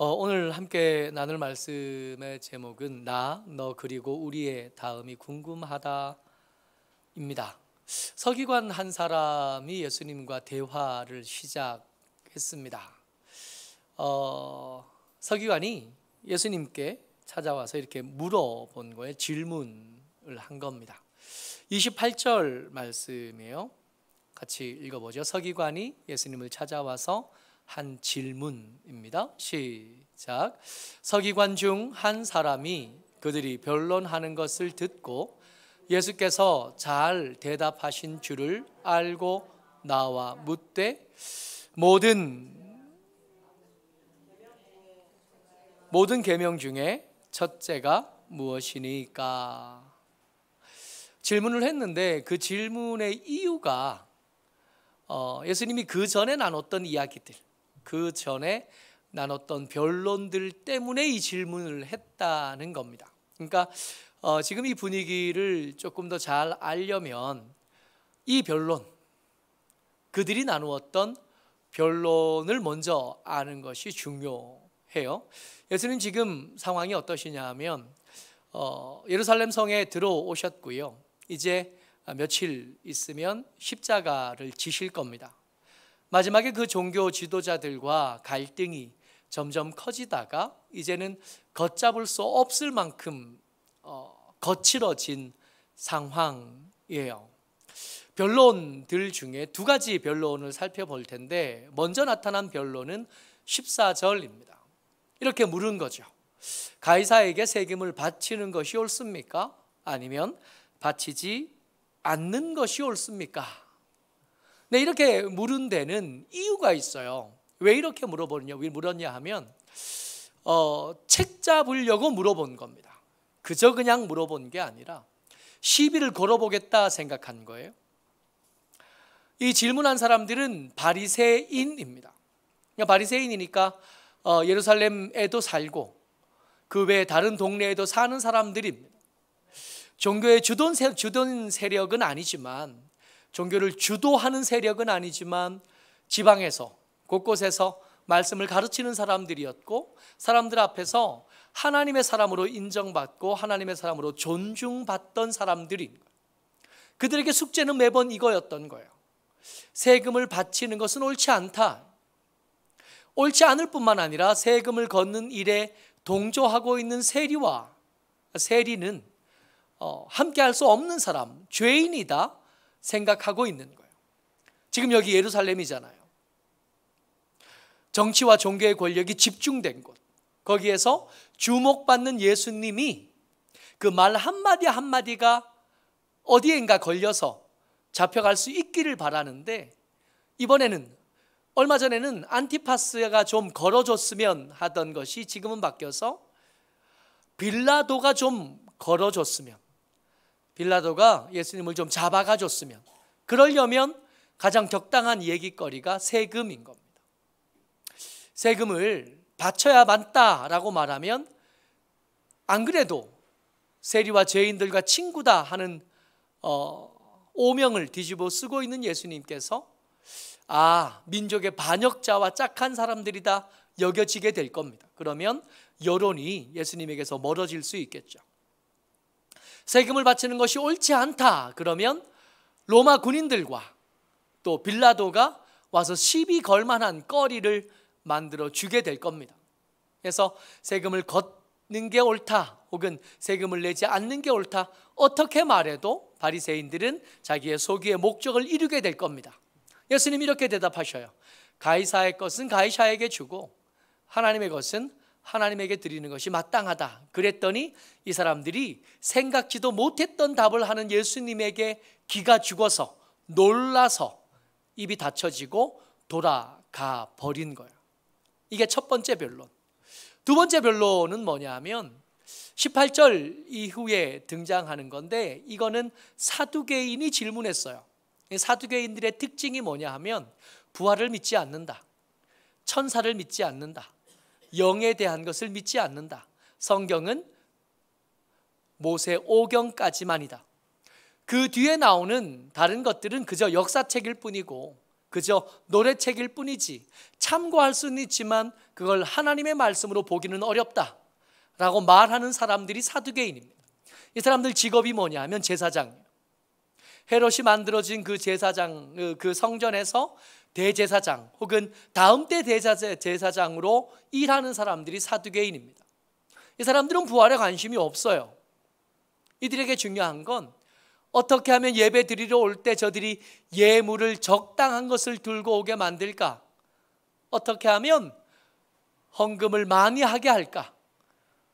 오늘 함께 나눌 말씀의 제목은 나, 너 그리고 우리의 다음이 궁금하다 입니다. 서기관 한 사람이 예수님과 대화를 시작했습니다. 서기관이 예수님께 찾아와서 이렇게 물어본 거예요. 질문을 한 겁니다. 28절 말씀이에요. 같이 읽어보죠. 서기관이 예수님을 찾아와서 한 질문입니다. 시작. 서기관 중 한 사람이 그들이 변론하는 것을 듣고 예수께서 잘 대답하신 줄을 알고 나와 묻되 모든 계명 중에 첫째가 무엇이니까? 질문을 했는데 그 질문의 이유가 예수님이 그 전에 나눴던 이야기들, 그 전에 나눴던 변론들 때문에 이 질문을 했다는 겁니다. 그러니까 지금 이 분위기를 조금 더 잘 알려면 이 변론, 그들이 나누었던 변론을 먼저 아는 것이 중요해요. 예수님 지금 상황이 어떠시냐 하면 예루살렘 성에 들어오셨고요. 이제 며칠 있으면 십자가를 지실 겁니다. 마지막에 그 종교 지도자들과 갈등이 점점 커지다가 이제는 걷잡을 수 없을 만큼 거칠어진 상황이에요. 변론들 중에 두 가지 변론을 살펴볼 텐데 먼저 나타난 변론은 14절입니다. 이렇게 물은 거죠. 가이사에게 세금을 바치는 것이 옳습니까? 아니면 바치지 않는 것이 옳습니까? 네, 이렇게 물은 데는 이유가 있어요. 왜 이렇게 물었냐 하면 책 잡으려고 물어본 겁니다. 그저 그냥 물어본 게 아니라 시비를 걸어보겠다 생각한 거예요. 이 질문한 사람들은 바리새인입니다. 바리새인이니까 예루살렘에도 살고 그 외 다른 동네에도 사는 사람들입니다. 종교의 주도한 세력은 아니지만, 종교를 주도하는 세력은 아니지만 지방에서 곳곳에서 말씀을 가르치는 사람들이었고 사람들 앞에서 하나님의 사람으로 인정받고 하나님의 사람으로 존중받던 사람들인 거예요. 그들에게 숙제는 매번 이거였던 거예요. 세금을 바치는 것은 옳지 않다. 옳지 않을 뿐만 아니라 세금을 걷는 일에 동조하고 있는 세리는 함께 할 수 없는 사람, 죄인이다 생각하고 있는 거예요. 지금 여기 예루살렘이잖아요. 정치와 종교의 권력이 집중된 곳, 거기에서 주목받는 예수님이 그 말 한마디 한마디가 어디엔가 걸려서 잡혀갈 수 있기를 바라는데, 이번에는 얼마 전에는 안티파스가 좀 걸어줬으면 하던 것이 지금은 바뀌어서 빌라도가 좀 걸어줬으면, 빌라도가 예수님을 좀 잡아가 줬으면, 그러려면 가장 적당한 얘기거리가 세금인 겁니다. 세금을 바쳐야 맞다라고 말하면 안 그래도 세리와 죄인들과 친구다 하는 오명을 뒤집어 쓰고 있는 예수님께서 민족의 반역자와 짝한 사람들이다 여겨지게 될 겁니다. 그러면 여론이 예수님에게서 멀어질 수 있겠죠. 세금을 바치는 것이 옳지 않다 그러면 로마 군인들과 또 빌라도가 와서 시비 걸 만한 거리를 만들어 주게 될 겁니다. 그래서 세금을 걷는 게 옳다 혹은 세금을 내지 않는 게 옳다 어떻게 말해도 바리새인들은 자기의 소기의 목적을 이루게 될 겁니다. 예수님이 이렇게 대답하셔요. 가이사의 것은 가이사에게 주고 하나님의 것은 하나님에게 드리는 것이 마땅하다. 그랬더니 이 사람들이 생각지도 못했던 답을 하는 예수님에게 기가 죽어서 놀라서 입이 닫혀지고 돌아가 버린 거예요. 이게 첫 번째 변론. 두 번째 변론은 뭐냐 하면 18절 이후에 등장하는 건데, 이거는 사두개인이 질문했어요. 사두개인들의 특징이 뭐냐 하면 부활을 믿지 않는다, 천사를 믿지 않는다, 영에 대한 것을 믿지 않는다, 성경은 모세 오경까지만이다, 그 뒤에 나오는 다른 것들은 그저 역사책일 뿐이고 그저 노래책일 뿐이지 참고할 수는 있지만 그걸 하나님의 말씀으로 보기는 어렵다라고 말하는 사람들이 사두개인입니다. 이 사람들 직업이 뭐냐 하면 제사장이에요. 헤롯이 만들어진 그 제사장, 그 성전에서 대제사장 혹은 다음 때 제사장으로 일하는 사람들이 사두개인입니다. 이 사람들은 부활에 관심이 없어요. 이들에게 중요한 건 어떻게 하면 예배 드리러 올 때 저들이 예물을 적당한 것을 들고 오게 만들까? 어떻게 하면 헌금을 많이 하게 할까?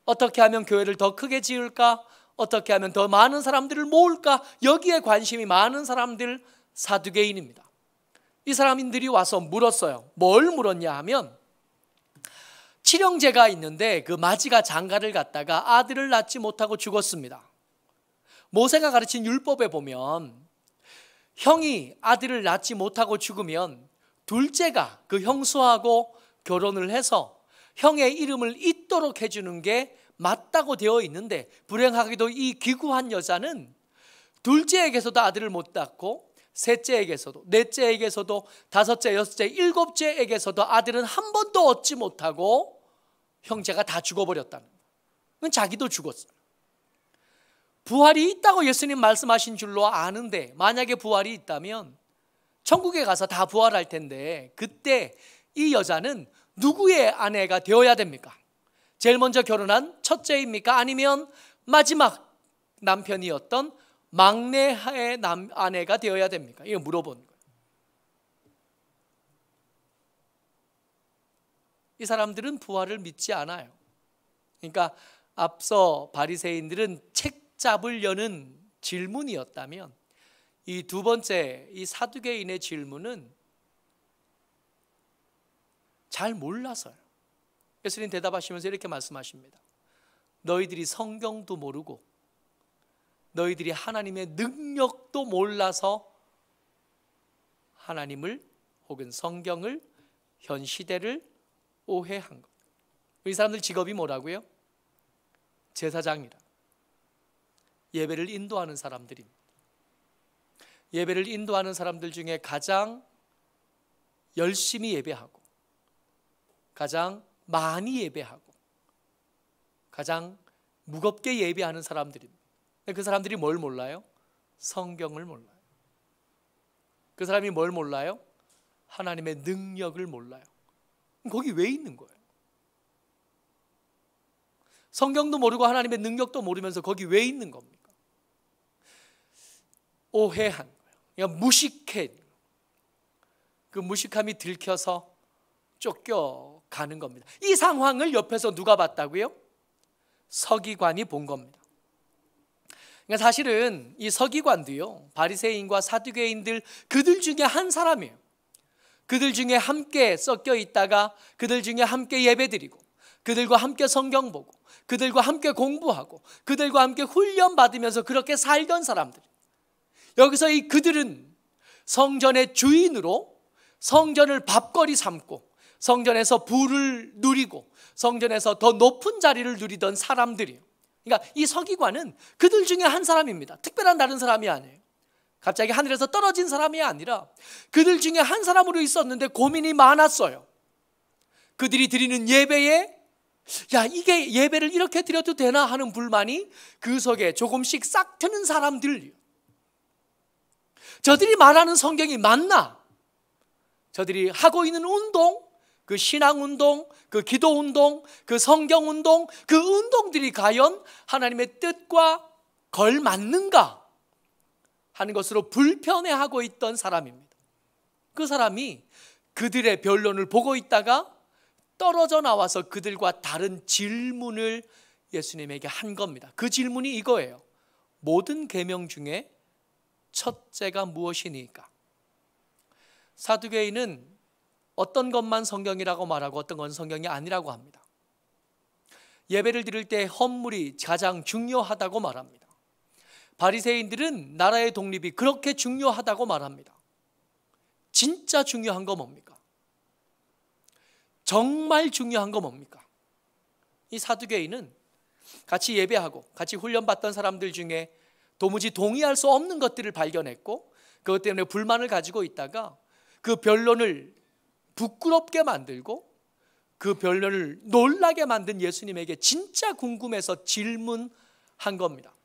어떻게 하면 교회를 더 크게 지을까? 어떻게 하면 더 많은 사람들을 모을까? 여기에 관심이 많은 사람들, 사두개인입니다. 이 사람들이 와서 물었어요. 뭘 물었냐 하면 칠형제가 있는데 그 마지가 장가를 갔다가 아들을 낳지 못하고 죽었습니다. 모세가 가르친 율법에 보면 형이 아들을 낳지 못하고 죽으면 둘째가 그 형수하고 결혼을 해서 형의 이름을 잇도록 해주는 게 맞다고 되어 있는데, 불행하게도 이 귀구한 여자는 둘째에게서도 아들을 못 낳고 셋째에게서도, 넷째에게서도, 다섯째, 여섯째, 일곱째에게서도 아들은 한 번도 얻지 못하고 형제가 다 죽어버렸다는 거예요. 그건 자기도 죽었어요. 부활이 있다고 예수님 말씀하신 줄로 아는데, 만약에 부활이 있다면 천국에 가서 다 부활할 텐데, 그때 이 여자는 누구의 아내가 되어야 됩니까? 제일 먼저 결혼한 첫째입니까? 아니면 마지막 남편이었던 막내의 아내가 되어야 됩니까? 이거 물어보는 거예요. 이 사람들은 부활을 믿지 않아요. 그러니까 앞서 바리새인들은 책 잡으려는 질문이었다면, 이 두 번째 이 사두개인의 질문은 잘 몰라서요. 예수님 대답하시면서 이렇게 말씀하십니다. 너희들이 성경도 모르고 너희들이 하나님의 능력도 몰라서 하나님을 혹은 성경을, 현 시대를 오해한 것. 이 사람들 직업이 뭐라고요? 제사장이라. 예배를 인도하는 사람들입니다. 예배를 인도하는 사람들 중에 가장 열심히 예배하고 가장 많이 예배하고 가장 무겁게 예배하는 사람들입니다. 그 사람들이 뭘 몰라요? 성경을 몰라요. 그 사람이 뭘 몰라요? 하나님의 능력을 몰라요. 거기 왜 있는 거예요? 성경도 모르고 하나님의 능력도 모르면서 거기 왜 있는 겁니까? 오해한 거예요. 그냥 무식해. 그 무식함이 들켜서 쫓겨가는 겁니다. 이 상황을 옆에서 누가 봤다고요? 서기관이 본 겁니다. 그러니까 사실은 이 서기관도요, 바리새인과 사두개인들 그들 중에 한 사람이에요. 그들 중에 함께 섞여 있다가 그들 중에 함께 예배드리고 그들과 함께 성경 보고 그들과 함께 공부하고 그들과 함께 훈련 받으면서 그렇게 살던 사람들. 여기서 이 그들은 성전의 주인으로 성전을 밥거리 삼고 성전에서 부를 누리고 성전에서 더 높은 자리를 누리던 사람들이에요. 그러니까 이 서기관은 그들 중에 한 사람입니다. 특별한 다른 사람이 아니에요. 갑자기 하늘에서 떨어진 사람이 아니라 그들 중에 한 사람으로 있었는데 고민이 많았어요. 그들이 드리는 예배에 이게 예배를 이렇게 드려도 되나 하는 불만이 그 속에 조금씩 싹 트는 사람들이에요. 저들이 말하는 성경이 맞나? 저들이 하고 있는 운동, 그 신앙운동, 그 기도운동, 그 성경운동, 그 운동들이 과연 하나님의 뜻과 걸맞는가 하는 것으로 불편해하고 있던 사람입니다. 그 사람이 그들의 변론을 보고 있다가 떨어져 나와서 그들과 다른 질문을 예수님에게 한 겁니다. 그 질문이 이거예요. 모든 계명 중에 첫째가 무엇이니까? 사두개인은 어떤 것만 성경이라고 말하고 어떤 건 성경이 아니라고 합니다. 예배를 드릴 때 헌물이 가장 중요하다고 말합니다. 바리새인들은 나라의 독립이 그렇게 중요하다고 말합니다. 진짜 중요한 거 뭡니까? 정말 중요한 거 뭡니까? 이 사두개인은 같이 예배하고 같이 훈련받던 사람들 중에 도무지 동의할 수 없는 것들을 발견했고 그것 때문에 불만을 가지고 있다가 그 변론을 부끄럽게 만들고 그 별을 놀라게 만든 예수님에게 진짜 궁금해서 질문한 겁니다.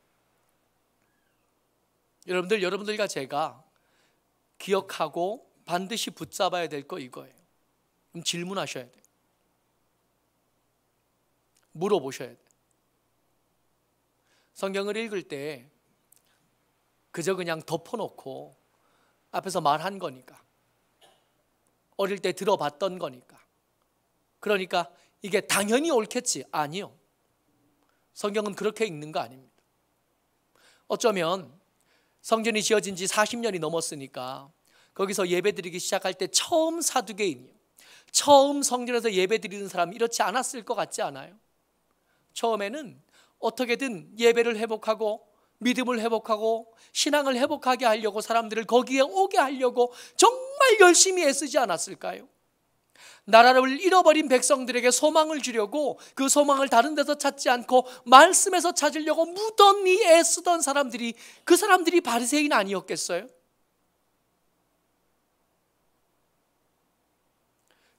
여러분들과 제가 기억하고 반드시 붙잡아야 될 거 이거예요. 그럼 질문하셔야 돼요. 물어보셔야 돼요. 성경을 읽을 때 그저 그냥 덮어놓고 앞에서 말한 거니까, 어릴 때 들어봤던 거니까, 그러니까 이게 당연히 옳겠지. 아니요. 성경은 그렇게 읽는 거 아닙니다. 어쩌면 성전이 지어진 지 40년이 넘었으니까 거기서 예배드리기 시작할 때 처음 사두개인이요, 처음 성전에서 예배드리는 사람이 이렇지 않았을 것 같지 않아요? 처음에는 어떻게든 예배를 회복하고 믿음을 회복하고 신앙을 회복하게 하려고, 사람들을 거기에 오게 하려고 정말 열심히 애쓰지 않았을까요? 나라를 잃어버린 백성들에게 소망을 주려고 그 소망을 다른 데서 찾지 않고 말씀에서 찾으려고 무던히 애쓰던 사람들이, 그 사람들이 바리새인 아니었겠어요?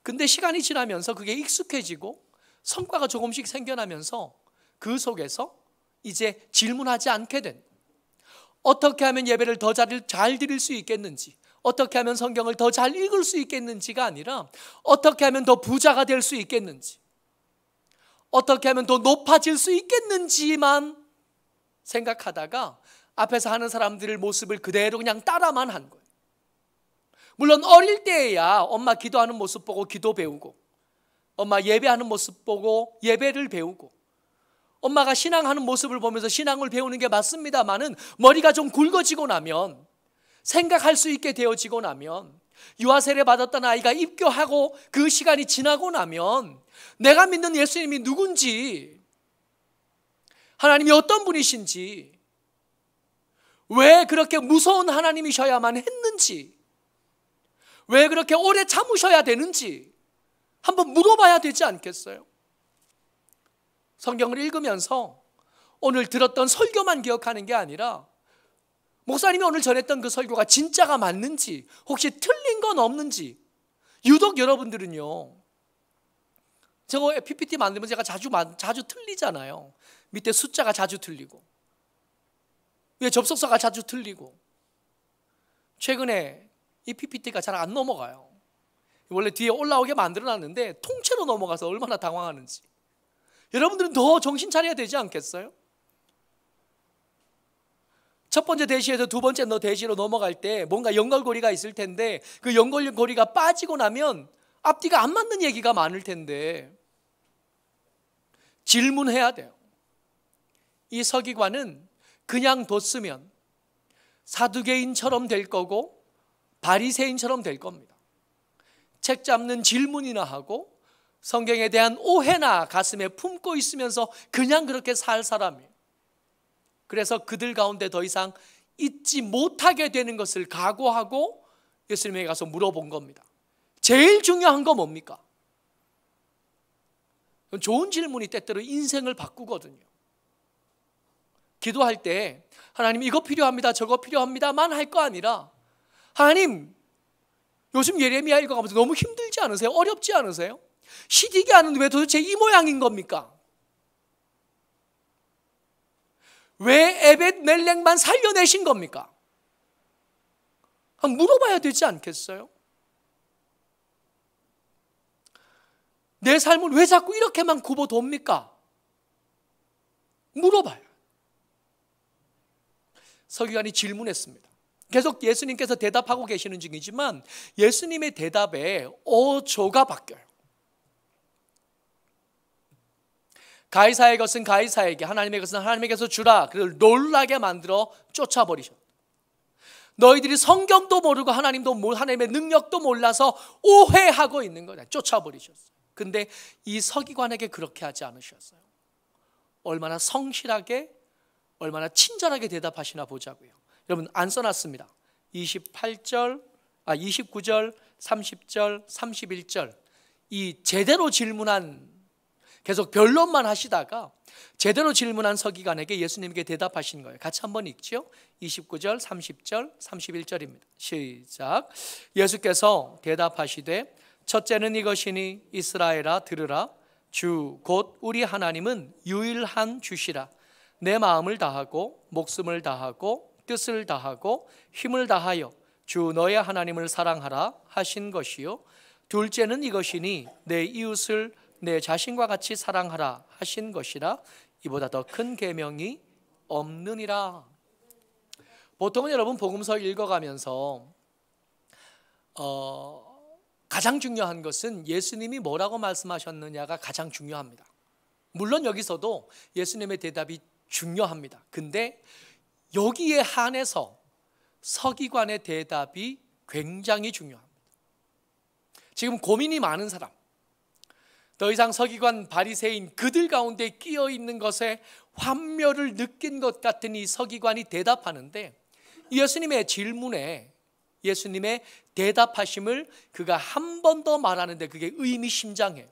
근데 시간이 지나면서 그게 익숙해지고 성과가 조금씩 생겨나면서 그 속에서 이제 질문하지 않게 된, 어떻게 하면 예배를 더 잘 드릴 수 있겠는지, 어떻게 하면 성경을 더 잘 읽을 수 있겠는지가 아니라 어떻게 하면 더 부자가 될 수 있겠는지, 어떻게 하면 더 높아질 수 있겠는지만 생각하다가 앞에서 하는 사람들의 모습을 그대로 그냥 따라만 한 거예요. 물론 어릴 때야 엄마 기도하는 모습 보고 기도 배우고, 엄마 예배하는 모습 보고 예배를 배우고, 엄마가 신앙하는 모습을 보면서 신앙을 배우는 게 맞습니다만은, 머리가 좀 굵어지고 나면, 생각할 수 있게 되어지고 나면, 유아세례 받았던 아이가 입교하고 그 시간이 지나고 나면 내가 믿는 예수님이 누군지, 하나님이 어떤 분이신지, 왜 그렇게 무서운 하나님이셔야만 했는지, 왜 그렇게 오래 참으셔야 되는지 한번 물어봐야 되지 않겠어요? 성경을 읽으면서 오늘 들었던 설교만 기억하는 게 아니라, 목사님이 오늘 전했던 그 설교가 진짜가 맞는지, 혹시 틀린 건 없는지. 유독 여러분들은요, 저거 PPT 만들면 제가 자주 틀리잖아요. 밑에 숫자가 자주 틀리고, 위에 접속사가 자주 틀리고. 최근에 이 PPT가 잘 안 넘어가요. 원래 뒤에 올라오게 만들어놨는데 통째로 넘어가서 얼마나 당황하는지. 여러분들은 더 정신 차려야 되지 않겠어요? 첫 번째 대시에서 두 번째 대시로 넘어갈 때 뭔가 연결고리가 있을 텐데, 그 연결고리가 빠지고 나면 앞뒤가 안 맞는 얘기가 많을 텐데 질문해야 돼요. 이 서기관은 그냥 뒀으면 사두개인처럼 될 거고 바리새인처럼 될 겁니다. 책 잡는 질문이나 하고 성경에 대한 오해나 가슴에 품고 있으면서 그냥 그렇게 살 사람이에요. 그래서 그들 가운데 더 이상 잊지 못하게 되는 것을 각오하고 예수님에게 가서 물어본 겁니다. 제일 중요한 거 뭡니까? 좋은 질문이 때때로 인생을 바꾸거든요. 기도할 때 하나님 이거 필요합니다, 저거 필요합니다만 할 거 아니라, 하나님 요즘 예레미야 읽어가면서 너무 힘들지 않으세요? 어렵지 않으세요? 시디기야는 왜 도대체 이 모양인 겁니까? 왜 에벳멜렉만 살려내신 겁니까? 한번 물어봐야 되지 않겠어요? 내 삶을 왜 자꾸 이렇게만 굽어둡니까? 물어봐요. 서기관이 질문했습니다. 계속 예수님께서 대답하고 계시는 중이지만 예수님의 대답에 어조가 바뀌어요. 가이사의 것은 가이사에게, 하나님의 것은 하나님에게서 주라. 그를 놀라게 만들어 쫓아버리셨다. 너희들이 성경도 모르고 하나님의 능력도 몰라서 오해하고 있는 거다. 쫓아버리셨어요. 근데 이 서기관에게 그렇게 하지 않으셨어요. 얼마나 성실하게, 얼마나 친절하게 대답하시나 보자고요. 여러분 안 써놨습니다. 29절, 30절, 31절 이 제대로 질문한, 계속 변론만 하시다가 제대로 질문한 서기관에게 예수님께 대답하신 거예요. 같이 한번 읽죠. 29절, 30절, 31절입니다. 시작. 예수께서 대답하시되 첫째는 이것이니 이스라엘아 들으라. 주 곧 우리 하나님은 유일한 주시라. 내 마음을 다하고 목숨을 다하고 뜻을 다하고 힘을 다하여 주 너의 하나님을 사랑하라 하신 것이요. 둘째는 이것이니 내 이웃을 내 자신과 같이 사랑하라 하신 것이라. 이보다 더 큰 계명이 없느니라. 보통은 여러분 복음서 읽어가면서 가장 중요한 것은 예수님이 뭐라고 말씀하셨느냐가 가장 중요합니다. 물론 여기서도 예수님의 대답이 중요합니다. 근데 여기에 한해서 서기관의 대답이 굉장히 중요합니다. 지금 고민이 많은 사람, 더 이상 서기관 바리새인 그들 가운데 끼어 있는 것에 환멸을 느낀 것 같은 이 서기관이 대답하는데, 예수님의 질문에 예수님의 대답하심을 그가 한 번 더 말하는데 그게 의미심장해요.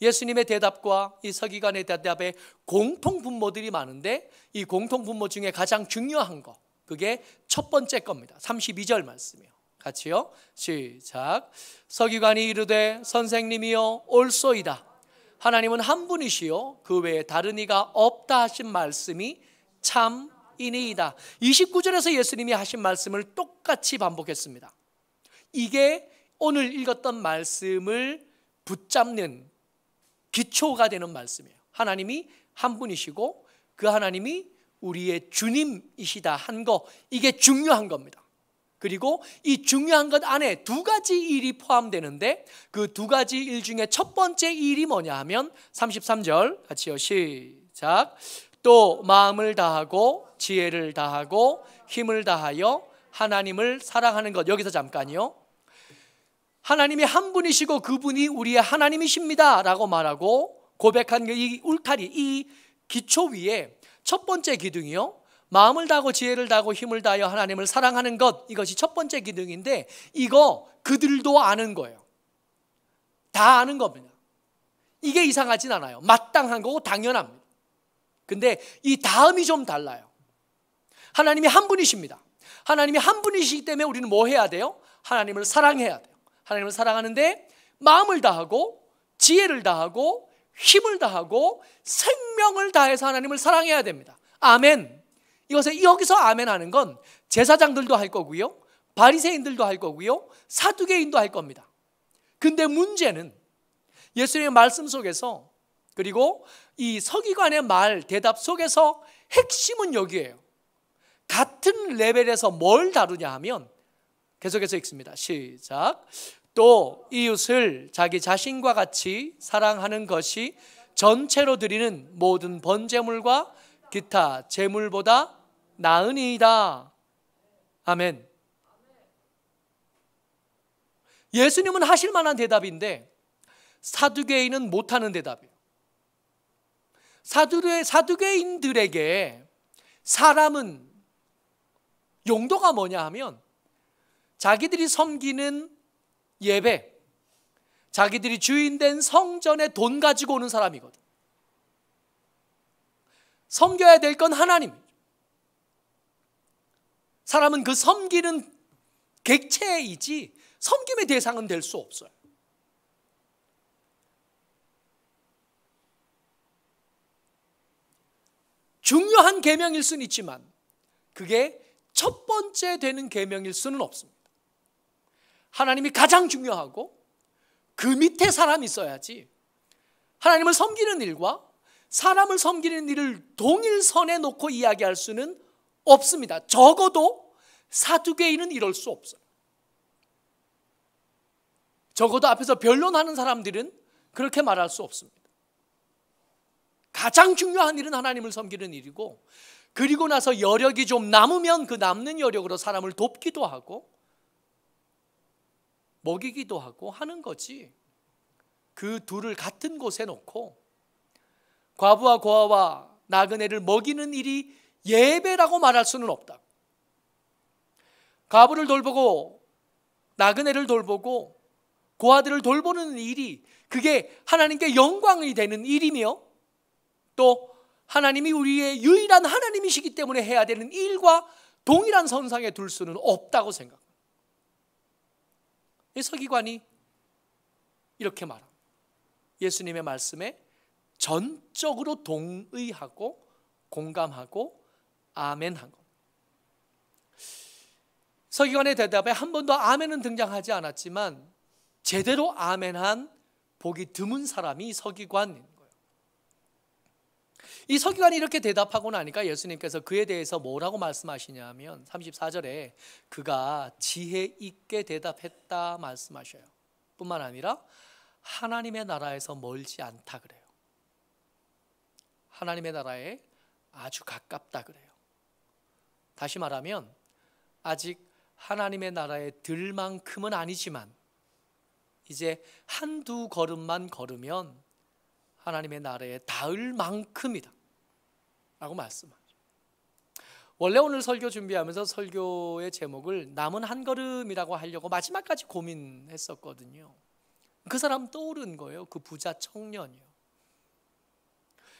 예수님의 대답과 이 서기관의 대답에 공통 분모들이 많은데 이 공통 분모 중에 가장 중요한 거, 그게 첫 번째 겁니다. 32절 말씀이요. 같이요. 시작. 서기관이 이르되 선생님이여 옳소이다. 하나님은 한 분이시요 그 외에 다른 이가 없다 하신 말씀이 참이니이다. 29절에서 예수님이 하신 말씀을 똑같이 반복했습니다. 이게 오늘 읽었던 말씀을 붙잡는 기초가 되는 말씀이에요. 하나님이 한 분이시고 그 하나님이 우리의 주님이시다 한 거, 이게 중요한 겁니다. 그리고 이 중요한 것 안에 두 가지 일이 포함되는데 그 두 가지 일 중에 첫 번째 일이 뭐냐 하면 33절 같이요. 시작. 또 마음을 다하고 지혜를 다하고 힘을 다하여 하나님을 사랑하는 것. 여기서 잠깐요. 하나님이 한 분이시고 그분이 우리의 하나님이십니다 라고 말하고 고백한 이 울타리, 이 기초 위에 첫 번째 기둥이요, 마음을 다하고 지혜를 다하고 힘을 다하여 하나님을 사랑하는 것, 이것이 첫 번째 기둥인데 이거 그들도 아는 거예요. 다 아는 겁니다. 이게 이상하진 않아요. 마땅한 거고 당연합니다. 근데 이 다음이 좀 달라요. 하나님이 한 분이십니다. 하나님이 한 분이시기 때문에 우리는 뭐 해야 돼요? 하나님을 사랑해야 돼요. 하나님을 사랑하는데 마음을 다하고 지혜를 다하고 힘을 다하고 생명을 다해서 하나님을 사랑해야 됩니다. 아멘. 여기서 아멘 하는 건 제사장들도 할 거고요, 바리새인들도 할 거고요, 사두개인도 할 겁니다. 근데 문제는 예수님의 말씀 속에서, 그리고 이 서기관의 말 대답 속에서 핵심은 여기에요. 같은 레벨에서 뭘 다루냐 하면 계속해서 읽습니다. 시작. 또 이웃을 자기 자신과 같이 사랑하는 것이 전체로 드리는 모든 번제물과 기타 제물보다 나으니이다. 아멘. 예수님은 하실 만한 대답인데 사두개인은 못하는 대답이에요. 사두개인들에게 사람은 용도가 뭐냐 하면 자기들이 섬기는 예배, 자기들이 주인된 성전에 돈 가지고 오는 사람이거든. 섬겨야 될 건 하나님. 사람은 그 섬기는 객체이지 섬김의 대상은 될 수 없어요. 중요한 계명일 수는 있지만 그게 첫 번째 되는 계명일 수는 없습니다. 하나님이 가장 중요하고 그 밑에 사람이 있어야지 하나님을 섬기는 일과 사람을 섬기는 일을 동일선에 놓고 이야기할 수는 없습니다. 적어도 사두개인은 이럴 수 없어요. 적어도 앞에서 변론하는 사람들은 그렇게 말할 수 없습니다. 가장 중요한 일은 하나님을 섬기는 일이고, 그리고 나서 여력이 좀 남으면 그 남는 여력으로 사람을 돕기도 하고 먹이기도 하고 하는 거지, 그 둘을 같은 곳에 놓고 과부와 고아와 나그네를 먹이는 일이 예배라고 말할 수는 없다. 과부를 돌보고 나그네를 돌보고 고아들을 돌보는 일이 그게 하나님께 영광이 되는 일이며 또 하나님이 우리의 유일한 하나님이시기 때문에 해야 되는 일과 동일한 선상에 둘 수는 없다고 생각합니다. 이 서기관이 이렇게 말합니다. 예수님의 말씀에 전적으로 동의하고 공감하고 아멘한 것. 서기관의 대답에 한 번도 아멘은 등장하지 않았지만 제대로 아멘한 보기 드문 사람이 서기관인 거예요. 이 서기관이 이렇게 대답하고 나니까 예수님께서 그에 대해서 뭐라고 말씀하시냐면 34절에 그가 지혜 있게 대답했다 말씀하셔요. 뿐만 아니라 하나님의 나라에서 멀지 않다 그래요. 하나님의 나라에 아주 가깝다 그래요. 다시 말하면 아직 하나님의 나라에 들 만큼은 아니지만 이제 한두 걸음만 걸으면 하나님의 나라에 닿을 만큼이다 라고 말씀하죠. 원래 오늘 설교 준비하면서 설교의 제목을 남은 한 걸음이라고 하려고 마지막까지 고민했었거든요. 그 사람 떠오른 거예요. 그 부자 청년이요.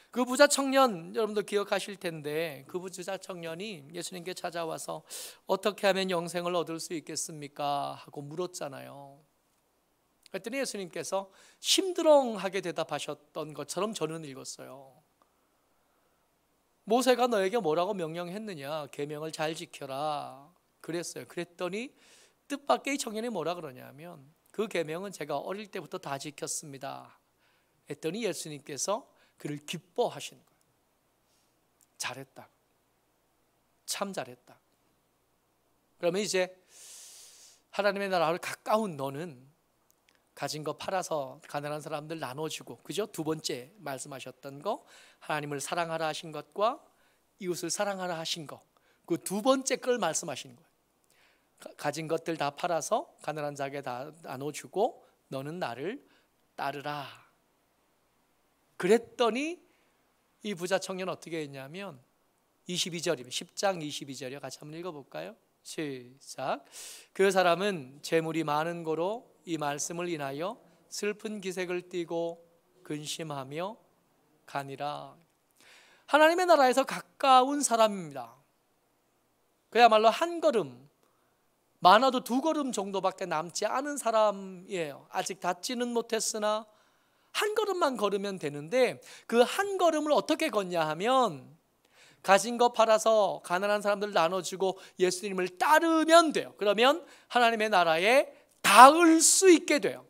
그 부자 청년 여러분도 기억하실 텐데 그 부자 청년이 예수님께 찾아와서 어떻게 하면 영생을 얻을 수 있겠습니까? 하고 물었잖아요. 그랬더니 예수님께서 심드렁하게 대답하셨던 것처럼 저는 읽었어요. 모세가 너에게 뭐라고 명령했느냐? 계명을 잘 지켜라 그랬어요. 그랬더니 뜻밖의 이 청년이 뭐라 그러냐면 그 계명은 제가 어릴 때부터 다 지켰습니다 했더니 예수님께서 그를 기뻐하시는 거예요. 잘했다. 참 잘했다. 그러면 이제 하나님의 나라를 가까운 너는 가진 거 팔아서 가난한 사람들 나눠주고, 그죠? 두 번째 말씀하셨던 거, 하나님을 사랑하라 하신 것과 이웃을 사랑하라 하신 거, 그 두 번째 걸 말씀하시는 거예요. 가진 것들 다 팔아서 가난한 자에게 다 나눠주고 너는 나를 따르라. 그랬더니 이 부자 청년 어떻게 했냐면 22절이면 10장 22절이요. 같이 한번 읽어볼까요? 시작. 그 사람은 재물이 많은 거로 이 말씀을 인하여 슬픈 기색을 띠고 근심하며 가니라. 하나님의 나라에서 가까운 사람입니다. 그야말로 한 걸음, 많아도 두 걸음 정도밖에 남지 않은 사람이에요. 아직 닿지는 못했으나 한 걸음만 걸으면 되는데 그 한 걸음을 어떻게 걷냐 하면 가진 거 팔아서 가난한 사람들 나눠주고 예수님을 따르면 돼요. 그러면 하나님의 나라에 닿을 수 있게 돼요.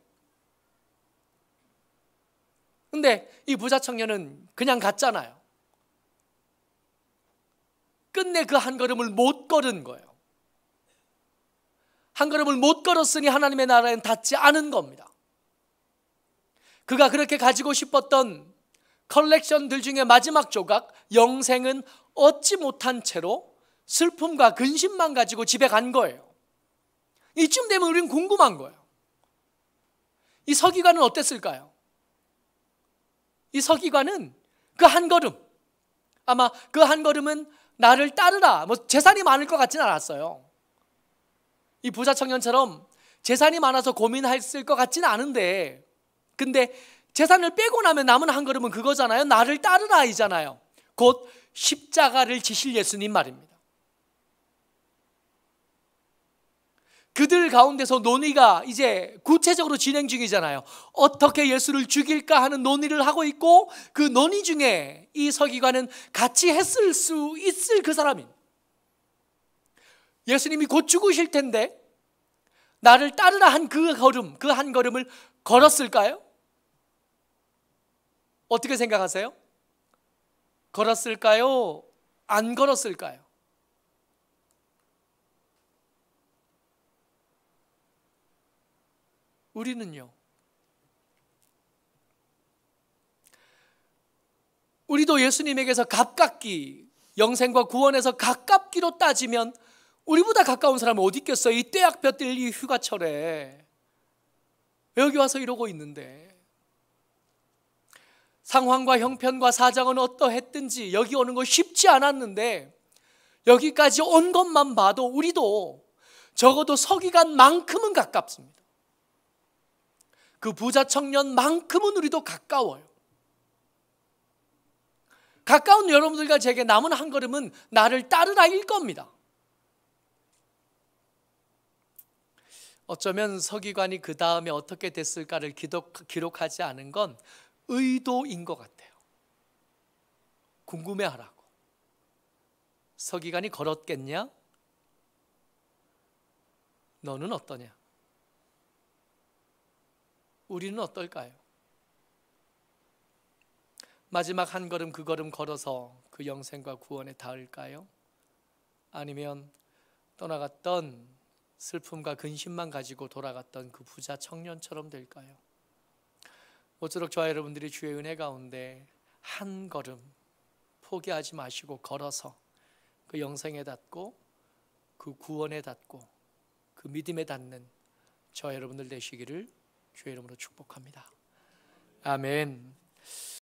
근데 이 부자 청년은 그냥 갔잖아요. 끝내 그 한 걸음을 못 걸은 거예요. 한 걸음을 못 걸었으니 하나님의 나라에는 닿지 않은 겁니다. 그가 그렇게 가지고 싶었던 컬렉션들 중에 마지막 조각, 영생은 얻지 못한 채로 슬픔과 근심만 가지고 집에 간 거예요. 이쯤 되면 우리는 궁금한 거예요. 이 서기관은 어땠을까요? 이 서기관은 그 한 걸음, 아마 그 한 걸음은 나를 따르라, 뭐 재산이 많을 것 같지는 않았어요. 이 부자 청년처럼 재산이 많아서 고민했을 것 같지는 않은데, 근데 재산을 빼고 나면 남은 한 걸음은 그거잖아요. 나를 따르라 이잖아요. 곧 십자가를 지실 예수님 말입니다. 그들 가운데서 논의가 이제 구체적으로 진행 중이잖아요. 어떻게 예수를 죽일까 하는 논의를 하고 있고, 그 논의 중에 이 서기관은 같이 했을 수 있을 그 사람인, 예수님이 곧 죽으실 텐데 나를 따르라 한 그 걸음, 그 한 걸음을 걸었을까요? 어떻게 생각하세요? 걸었을까요? 안 걸었을까요? 우리는요, 우리도 예수님에게서 가깝기, 영생과 구원에서 가깝기로 따지면 우리보다 가까운 사람은 어디 있겠어요? 이 떼약볕들 이 휴가철에 여기 와서 이러고 있는데, 상황과 형편과 사정은 어떠했든지 여기 오는 거 쉽지 않았는데 여기까지 온 것만 봐도 우리도 적어도 서기관만큼은 가깝습니다. 그 부자 청년만큼은 우리도 가까워요. 가까운 여러분들과 제게 남은 한 걸음은 나를 따르라일 겁니다. 어쩌면 서기관이 그 다음에 어떻게 됐을까를 기록하지 않은 건 의도인 것 같아요. 궁금해하라고. 서기관이 걸었겠냐? 너는 어떠냐? 우리는 어떨까요? 마지막 한 걸음 그 걸음 걸어서 그 영생과 구원에 닿을까요? 아니면 떠나갔던 슬픔과 근심만 가지고 돌아갔던 그 부자 청년처럼 될까요? 모쪼록 저와 여러분들이 주의 은혜 가운데 한 걸음 포기하지 마시고 걸어서 그 영생에 닿고 그 구원에 닿고 그 믿음에 닿는 저와 여러분들 되시기를 주의 이름으로 축복합니다. 아멘.